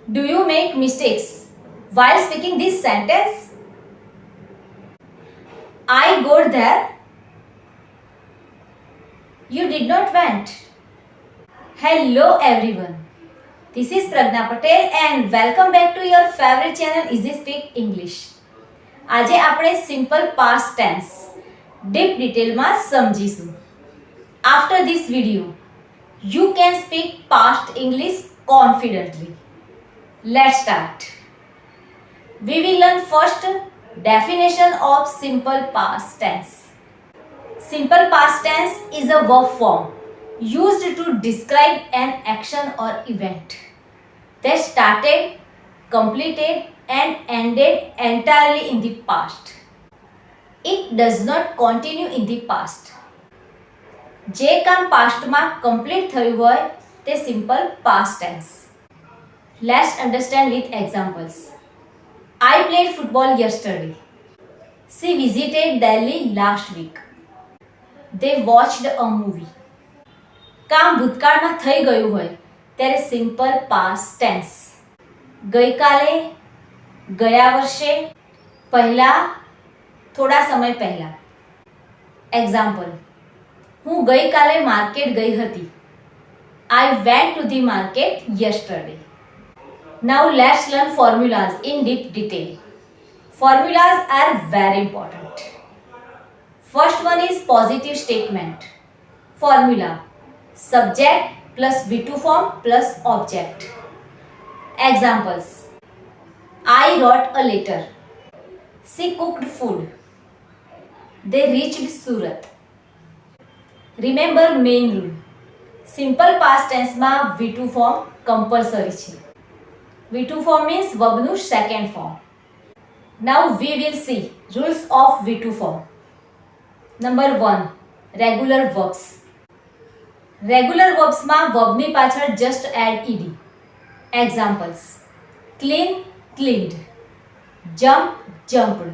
Do you make mistakes while speaking this sentence? I go there. You did not went. Hello everyone. This is Pragna Patel and welcome back to your favorite channel Easy Speak English. આજે આપણે simple past tense deep ડિટેલમાં સમજીશું. After this video, you can speak past English confidently. Let's start. We will learn first definition of simple past tense. Simple past tense is a verb form used to describe an action or event that started, completed and ended entirely in the past. It does not continue in the past. જે કામ પાસ્ટમાં complete થયું હોય તે simple past tense. Let's understand with examples. I played football yesterday. She visited Delhi last week. They watched a movie. કામ ભૂતકાળમાં થઈ ગયું હોય ત્યારે સિમ્પલ પાસ્ટ ટેન્સ. ગઈકાલે, ગયા વર્ષે, પહેલા, થોડા સમય પહેલા. એક્ઝામ્પલ: હું ગઈકાલે માર્કેટ ગઈ હતી. I went to the market yesterday. Now let's learn formulas in deep detail. Formulas are very important. First one is positive statement. Formula: subject plus V2 form plus object. Examples: I wrote a letter. She cooked food. They reached Surat. Remember main rule. Simple past tense માં V2 form compulsory છે. V2 form means verb નું second form. Now we will see rules of V2 form. Number 1, regular verbs. Regular verbs માં verb ની પાછળ just add ed. Examples: clean, cleaned. Jump, jumped.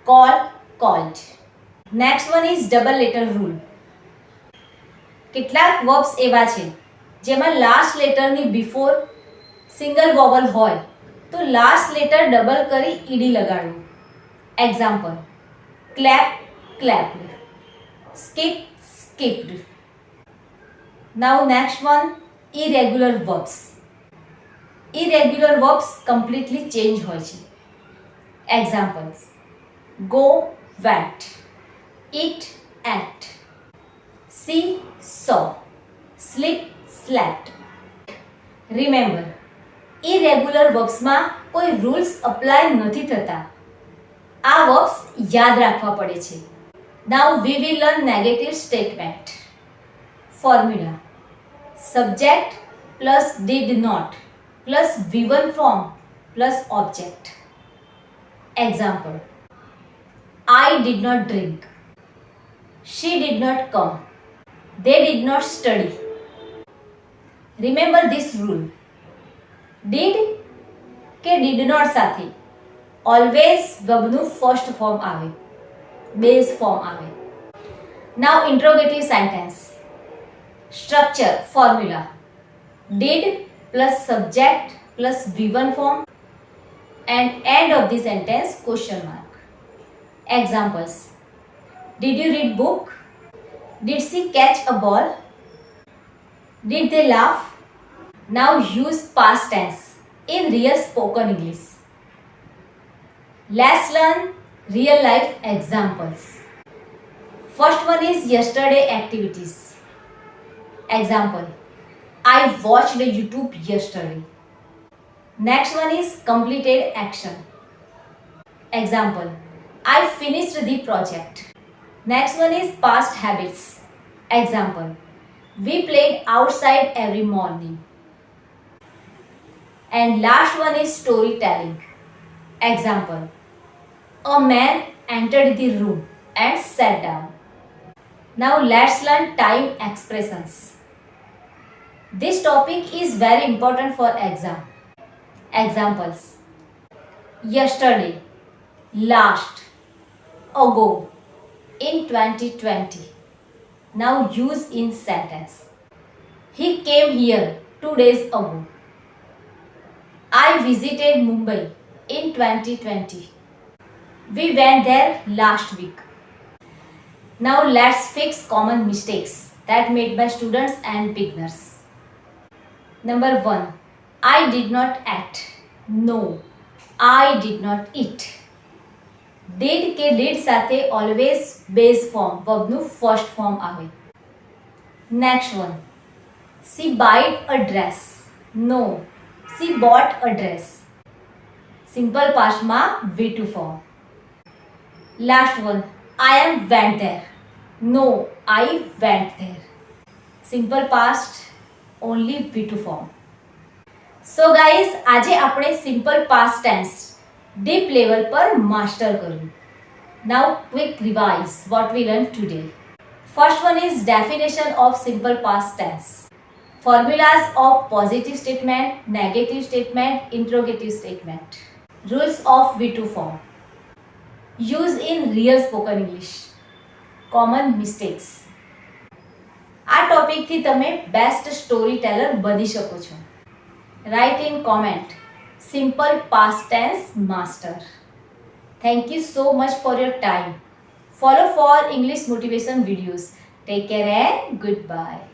Call, called. Next one is double letter rule. કેટલાક verbs એવા છે જેમાં last લેટરની before single vowel હોય તો લાસ્ટ લેટર ડબલ કરી ઈડી લગાડવું. Example: clap, clapped. Skip, skipped. Now next one, irregular verbs. Irregular verbs completely change હોય છે. Examples: go, went. eat, ate. See, saw. Sleep, slept. Remember, irregular verbs માં કોઈ rules apply નથી થતા. આ verbs યાદ રાખવા પડે છે. Now we will learn negative statement. Formula: subject plus did not plus V1 form plus object. Example: I did not drink. She did not come. They did not study. Remember this rule. Did કે did not સાથે always verb નું first form આવે, base form આવે. Now interrogative sentence. Structure, formula: did plus subject plus V1 form and end of the sentence question mark. Examples: did you read book? Did she catch a ball? Did they laugh? Now use past tense in real spoken English. Let's learn real life examples. First one is yesterday activities. Example: I watched YouTube yesterday. Next one is completed action. Example: I finished the project. Next one is past habits. Example: we played outside every morning. And last one is storytelling. Example: a man entered the room and sat down. Now let's learn time expressions. This topic is very important for exam. Examples: yesterday, last, ago, in 2020. Now use in sentence. He came here 2 days ago. I visited Mumbai in 2020. We went there last week. Now let's fix common mistakes that made by students and beginners. Number 1. I did not act. No, I did not eat. Did કે did સાથે always base form verbનું first form આવે. Next one. She bought a dress. No, she bought a dress. Simple past માં V2 form. Last one. I am went there. No, I went there. Simple past only V2 form. So guys, આજે આપણે simple past tense deep level પર master કર્યું. Now quick revise what we learned today. First one is definition of simple past tense. Formulas of positive statement, negative statement, interrogative statement. Rules of V2 form. Use in real spoken English. Common mistakes. આ ટોપિકથી તમે best story Taylor બની શકો છો. Write in comment. Simple past tense master. Thank you so much for your time. Follow for English motivation videos. Take care and goodbye.